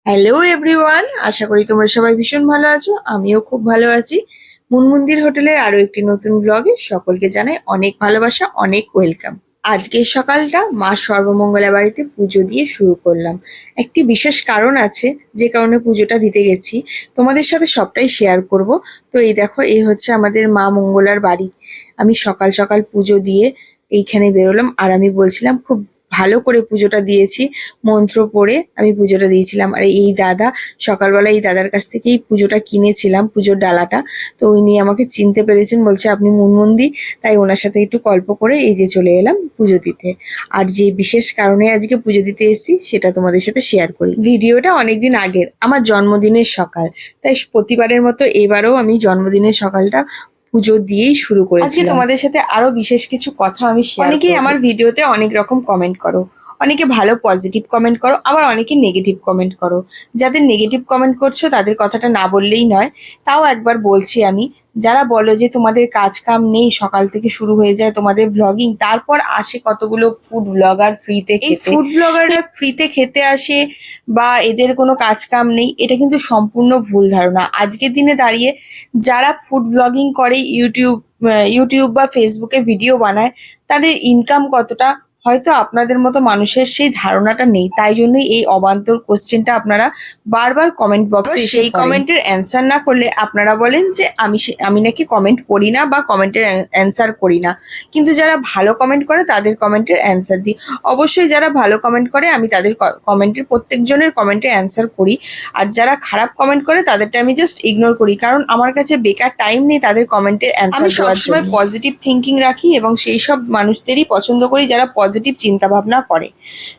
Hello everyone, আশা করি তোমরা সবাই ভীষণ ভালো আছো। আমিও খুব ভালো আছি। মনমন্দির হোটেলের আরো একটি নতুন ব্লগে সকলকে জানাই অনেক ভালোবাসা, অনেক ওয়েলকাম। আজকের সকালটা মা সর্বমঙ্গলা বাড়িতে পুজো দিয়ে শুরু করলাম। একটি বিশেষ কারণ আছে যে কারণে পুজোটা দিতে গেছি, তোমাদের সাথে সবটাই শেয়ার করব। তো এই দেখো, এই হচ্ছে আমাদের মা মঙ্গলার বাড়ি। আমি সকাল সকাল পুজো দিয়ে এইখানে বেরোলাম, আর আমি বলছিলাম খুব ভালো করে পুজোটা দিয়েছি, মন্ত্র পড়ে আমি পুজোটা দিয়েছিলাম। আর এই দাদা, সকালবেলা এই দাদার কাছ থেকেই পুজোটা কিনেছিলাম, পুজোর ডালাটা। তো উনি আমাকে চিনতে পেরেছেন, বলছে আপনি মুনমুন্দি। তাই ওনার সাথে একটু গল্প করে এই যে চলে এলাম পুজো দিতে। আর যে বিশেষ কারণে আজকে পুজো দিতে এসেছি সেটা তোমাদের সাথে শেয়ার করি। ভিডিওটা অনেকদিন আগের, আমার জন্মদিনের সকাল। তাই প্রতিবারের মতো এবারও আমি জন্মদিনের সকালটা পুজো দিয়েই শুরু করেছি। আজকে তোমাদের সাথে আরো বিশেষ কিছু কথা আমি শেয়ার করব। অনেকেই আমার ভিডিওতে অনেক রকম কমেন্ট করো, অনেকে ভালো পজিটিভ কমেন্ট করো, আবার অনেকে নেগেটিভ কমেন্ট করো। যাদের নেগেটিভ কমেন্ট করছো তাদের কথাটা না বললেই নয়, তাও একবার বলছি আমি। যারা বলো যে তোমাদের কাজ কাম নেই, সকাল থেকে শুরু হয়ে যায় তোমাদের ব্লগিং, তারপর আসে কতগুলো ফুড ব্লগার ফ্রিতে খেতে। এই ফুড ব্লগাররা ফ্রিতে খেতে আসে বা এদের কোনো কাজ কাম নেই, এটা কিন্তু সম্পূর্ণ ভুল ধারণা। আজকের দিনে দাঁড়িয়ে যারা ফুড ব্লগিং করে, ইউটিউব বা ফেসবুকে ভিডিও বানায়, তাদের ইনকাম কতটা হয়তো আপনাদের মতো মানুষের সেই ধারণাটা নেই। তাই জন্যই এই অবান্তর কোশ্চেনটা আপনারা বারবার কমেন্ট বক্সে সেই কমেন্টের অ্যান্সার না করলে আপনারা বলেন যে আমি নাকি কমেন্ট পড়ি না বা কমেন্টের অ্যান্সার করি না। কিন্তু যারা ভালো কমেন্ট করে তাদের কমেন্টের অ্যান্সার দিই। অবশ্যই যারা ভালো কমেন্ট করে আমি তাদের কমেন্টের, প্রত্যেকজনের কমেন্টের অ্যান্সার করি। আর যারা খারাপ কমেন্ট করে তাদেরটা আমি জাস্ট ইগনোর করি, কারণ আমার কাছে বেকার টাইম নেই তাদের কমেন্টের অ্যান্সার দেওয়ার জন্য। আমি সবসময় পজিটিভ থিঙ্কিং রাখি এবং সেই সব মানুষদেরই পছন্দ করি যারা পজিটিভ চিন্তা ভাবনা করে।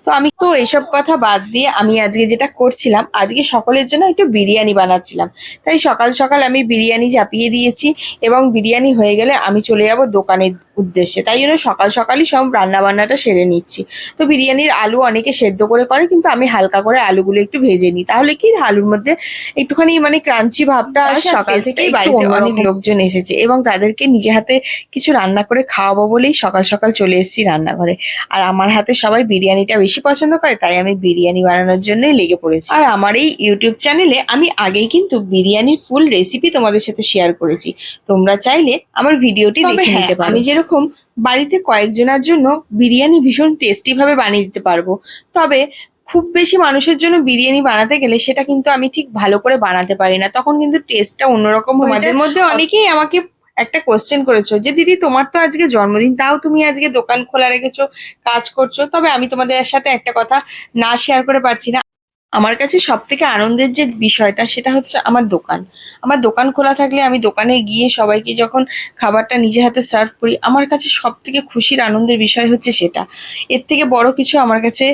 তো আমি তো এইসব কথা বাদ দিয়ে আমি আজকে যেটা করছিলাম, আজকে সকলের জন্য একটু বিরিয়ানি বানাচ্ছিলাম। তাই সকাল সকাল আমি বিরিয়ানি চাপিয়ে দিয়েছি এবং বিরিয়ানি হয়ে গেলে আমি চলে যাব দোকানের উদ্দেশ্যে। তাই জন্য সকাল সকালই সব রান্না বান্নাটা সেরে নিচ্ছি। তো বিরিয়ানির আলু অনেকে সেদ্ধ করে করে, কিন্তু আমি হালকা করে আলুগুলো একটু ভেজে নিই, তাহলে কি আলুর মধ্যে একটুখানি মানে ক্রাঞ্চি ভাবটা আসে। সকাল থেকেই বাড়িতে অনেক লোকজন এসেছে এবং তাদেরকে নিজে হাতে কিছু রান্না করে খাওয়াবো বলেই সকাল সকাল চলে এসেছি রান্নাঘরে। আর আমার হাতে সবাই বিরিয়ানিটা বেশি পছন্দ করে, তাই আমি বিরিয়ানি বানানোর জন্যই লেগে পড়েছি। আর আমার এই ইউটিউব চ্যানেলে আমি আগেই কিন্তু বিরিয়ানির ফুল রেসিপি তোমাদের সাথে শেয়ার করেছি, তোমরা চাইলে আমার ভিডিওটি দেখে নিতে পারো। আমি যেরকম বাড়িতে কয়েকজনের জন্য বিরিয়ানি ভীষণ টেস্টি ভাবে বানিয়ে দিতে পারবো, তবে খুব বেশি মানুষের জন্য বিরিয়ানি বানাতে গেলে সেটা কিন্তু আমি ঠিক ভালো করে বানাতে পারি না, তখন কিন্তু টেস্টটা অন্যরকম হয়ে যায়। তোমাদের মধ্যে অনেকেই আমাকে একটা কোশ্চেন করেছো যে দিদি তোমার তো আজকে জন্মদিন, তাও তুমি আজকে দোকান খোলা রেখেছো, কাজ করছো। তবে আমি তোমাদের সাথে একটা কথা না শেয়ার করে পারছি না। আমার কাছে সব থেকে আনন্দের যে বিষয়টা সেটা হচ্ছে আমার দোকান খোলা থাকলে আমি দোকানে গিয়ে সবাইকে যখন খাবারটা নিজে হাতে সার্ভ করি, আমার কাছে সব থেকে খুশির আনন্দের বিষয় হচ্ছে সেটা। এর থেকে বড় কিছু আমার কাছে,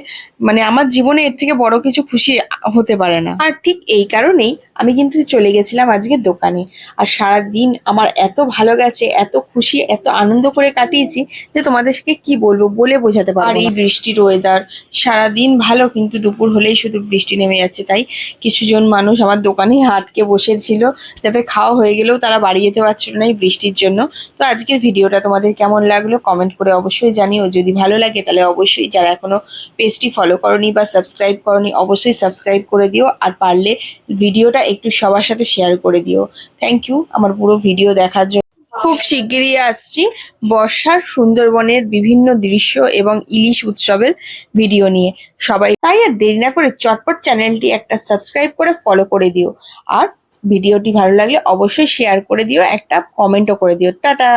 মানে আমার জীবনে এর থেকে বড় কিছু খুশি হতে পারে না। আর ঠিক এই কারণেই আমি কিন্তু চলে গেছিলাম আজকে দোকানে। আর সারা দিন আমার এত ভালো গেছে, এত খুশি, এত আনন্দ করে কাটিয়েছি যে তোমাদেরকে কি বলবো, বলে বোঝাতে পারবো না। আর এই বৃষ্টির ওয়েদার, সারাদিন ভালো, কিন্তু দুপুর হলেই শুধু বৃষ্টি নেমে যাচ্ছে। তাই কিছুজন মানুষ আমার দোকানে আটকে বসেছিল, যাতে খাওয়া হয়ে গেলেও তারা বাড়ি যেতে পারছিল না এই বৃষ্টির জন্য। তো আজকের ভিডিওটা তোমাদের কেমন লাগলো কমেন্ট করে অবশ্যই জানিও। যদি ভালো লাগে তাহলে অবশ্যই, যারা এখনো পেজটি ফলো করনি বা সাবস্ক্রাইব করনি, অবশ্যই সাবস্ক্রাইব করে দিও। আর পারলে ভিডিওটা একটু সবার সাথে শেয়ার করে দিও। থ্যাংক ইউ আমার পুরো ভিডিও দেখার জন্য। খুব শিগগিরই আসছি বর্ষার সুন্দরবনের বিভিন্ন দৃশ্য এবং ইলিশ উৎসবের ভিডিও নিয়ে। সবাই তাই আর দেরি না করে চটপট চ্যানেলটি একটা সাবস্ক্রাইব করে ফলো করে দিও। আর ভিডিওটি ভালো লাগলে অবশ্যই শেয়ার করে দিও, একটা কমেন্টও করে দিও। টাটা।